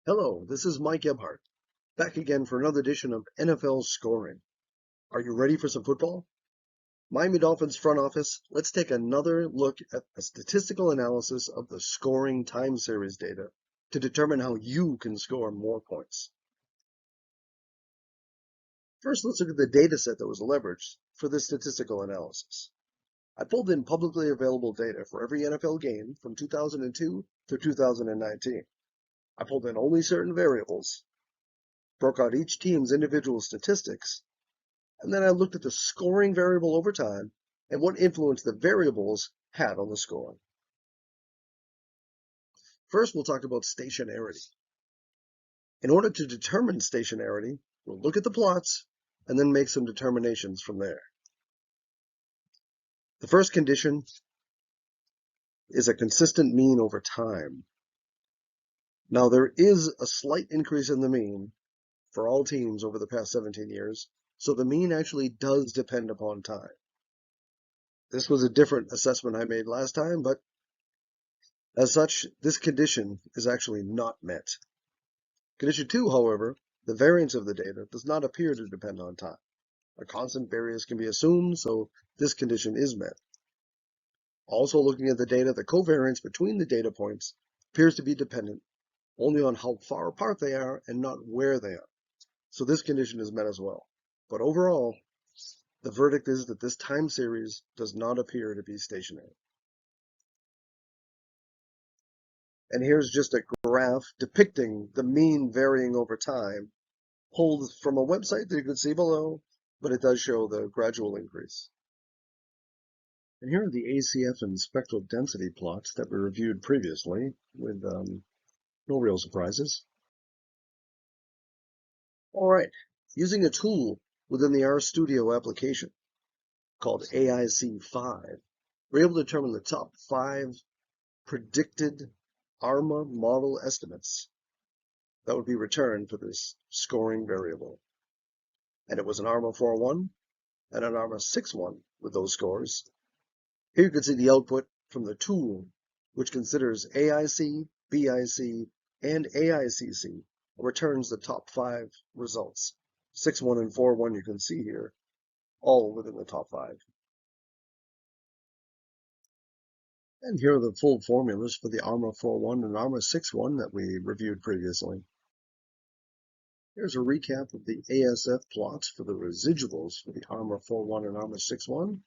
Hello, this is MikeGebhardt, back again for another edition of NFL Scoring. Are you ready for some football? Miami Dolphins front office, let's take another look at a statistical analysis of the scoring time series data to determine how you can score more points. First, let's look at the data set that was leveraged for this statistical analysis. I pulled in publicly available data for every NFL game from 2002 through 2019. I pulled in only certain variables, broke out each team's individual statistics, and then I looked at the scoring variable over time and what influence the variables had on the scoring. First, we'll talk about stationarity. In order to determine stationarity, we'll look at the plots and then make some determinations from there. The first condition is a consistent mean over time. Now, there is a slight increase in the mean for all teams over the past 17 years, so the mean actually does depend upon time. This was a different assessment I made last time, but as such, this condition is actually not met. Condition 2, however, the variance of the data does not appear to depend on time. A constant variance can be assumed, so this condition is met. Also looking at the data, the covariance between the data points appears to be dependent only on how far apart they are and not where they are. So this condition is met as well. But overall, the verdict is that this time series does not appear to be stationary. And here's just a graph depicting the mean varying over time, pulled from a website that you can see below, but it does show the gradual increase. And here are the ACF and spectral density plots that we reviewed previously with no real surprises. All right, using a tool within the RStudio application called AIC5, we're able to determine the top 5 predicted ARMA model estimates that would be returned for this scoring variable. And it was an ARMA 4.1 and an ARMA 6.1 with those scores. Here you can see the output from the tool, which considers AIC, BIC, and AICC, and returns the top 5 results. 6.1 and 4.1 you can see here, all within the top 5. And here are the full formulas for the ARMA 4.1 and ARMA 6.1 that we reviewed previously. Here's a recap of the ASF plots for the residuals for the ARMA 4.1 and ARMA 6.1.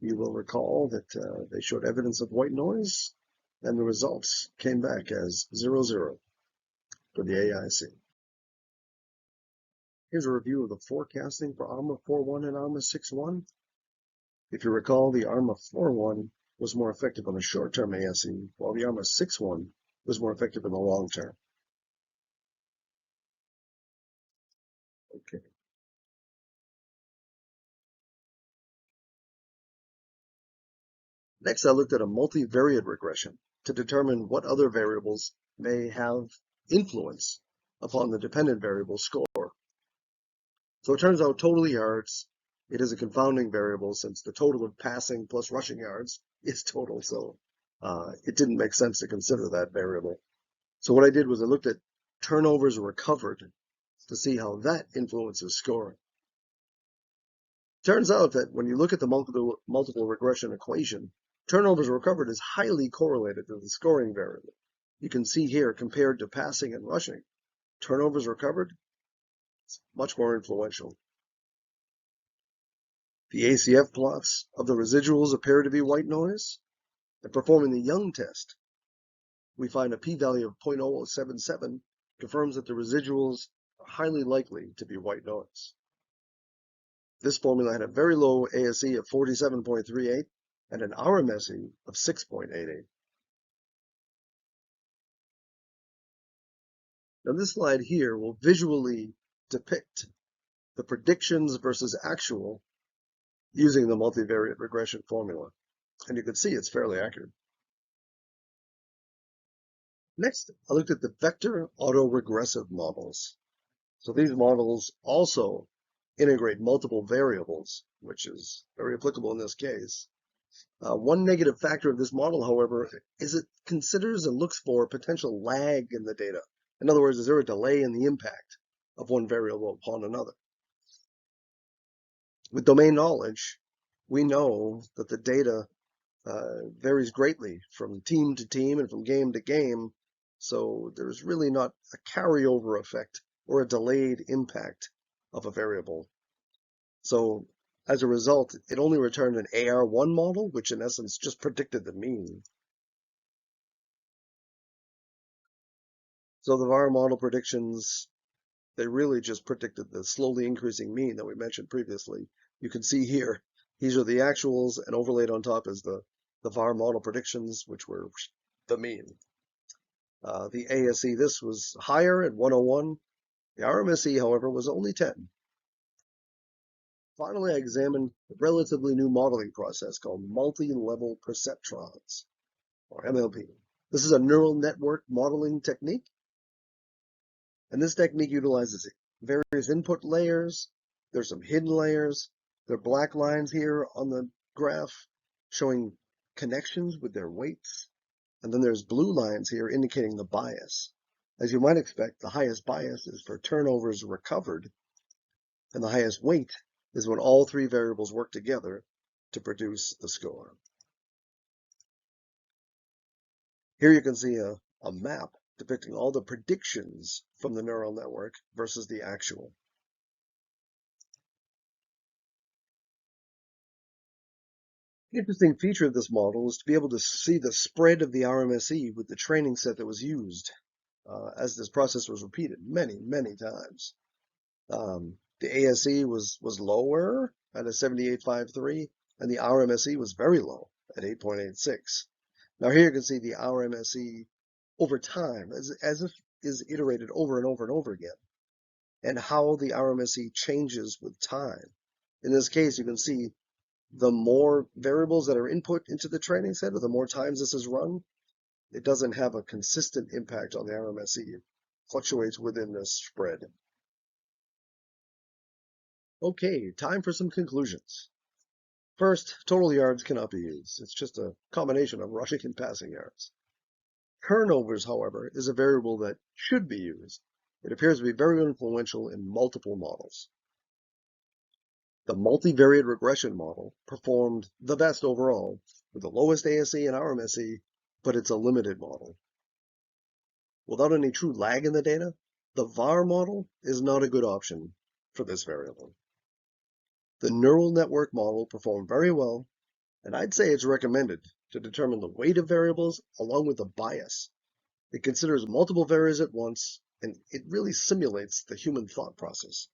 You will recall that they showed evidence of white noise, and the results came back as 0.0 for the AIC. Here's a review of the forecasting for ARMA 4.1 and ARMA 6.1. If you recall, the ARMA 4.1 was more effective on the short-term ASE, while the ARMA 6.1 was more effective in the long term. Okay. Next, I looked at a multivariate regression to determine what other variables may have influence upon the dependent variable score. So it turns out total yards, it is a confounding variable since the total of passing plus rushing yards is total, so it didn't make sense to consider that variable. So what I did was I looked at turnovers recovered to see how that influences scoring. Turns out that when you look at the multiple regression equation, turnovers recovered is highly correlated to the scoring variable. You can see here, compared to passing and rushing, turnovers recovered is much more influential. The ACF plots of the residuals appear to be white noise, and performing the Young test, we find a p-value of 0.0077 confirms that the residuals are highly likely to be white noise. This formula had a very low ASE of 47.38 and an RMSE of 6.88. Now this slide here will visually depict the predictions versus actual using the multivariate regression formula. And you can see it's fairly accurate. Next, I looked at the vector autoregressive models. So these models also integrate multiple variables, which is very applicable in this case. One negative factor of this model, however, is it considers and looks for potential lag in the data In other words, is there a delay in the impact of one variable upon another? With domain knowledge, we know that the data varies greatly from team to team and from game to game, so there's really not a carryover effect or a delayed impact of a variable. So as a result, it only returned an AR1 model, which in essence just predicted the mean. So the VAR model predictions, they really just predicted the slowly increasing mean that we mentioned previously. You can see here, these are the actuals, and overlaid on top is the VAR model predictions, which were the mean. The ASE, this was higher at 101. The RMSE, however, was only 10. Finally, I examined a relatively new modeling process called multi-level perceptrons, or MLP. This is a neural network modeling technique. And this technique utilizes various input layers. There's some hidden layers. There are black lines here on the graph showing connections with their weights. And then there's blue lines here indicating the bias. As you might expect, the highest bias is for turnovers recovered, and the highest weight is when all three variables work together to produce the score. Here you can see a map depicting all the predictions from the neural network versus the actual. The interesting feature of this model is to be able to see the spread of the RMSE with the training set that was used as this process was repeated many, many times. The ASE was lower at a 78.53, and the RMSE was very low at 8.86. Now here you can see the RMSE over time, as if is iterated over and over and over again, and how the RMSE changes with time. In this case, you can see the more variables that are input into the training set, or the more times this is run, it doesn't have a consistent impact on the RMSE. It fluctuates within this spread. Okay, time for some conclusions. First, total yards cannot be used. It's just a combination of rushing and passing yards. Turnovers, however, is a variable that should be used. It appears to be very influential in multiple models. The multivariate regression model performed the best overall, with the lowest ASE and RMSE, but it's a limited model. Without any true lag in the data, the VAR model is not a good option for this variable. The neural network model performed very well, and I'd say it's recommended to determine the weight of variables along with the bias. It considers multiple variables at once, and it really simulates the human thought process.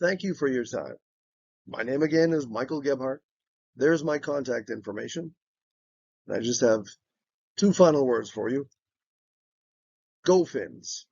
Thank you for your time. My name again is MikeGebhardt. There's my contact information. And I just have two final words for you. Go Fins!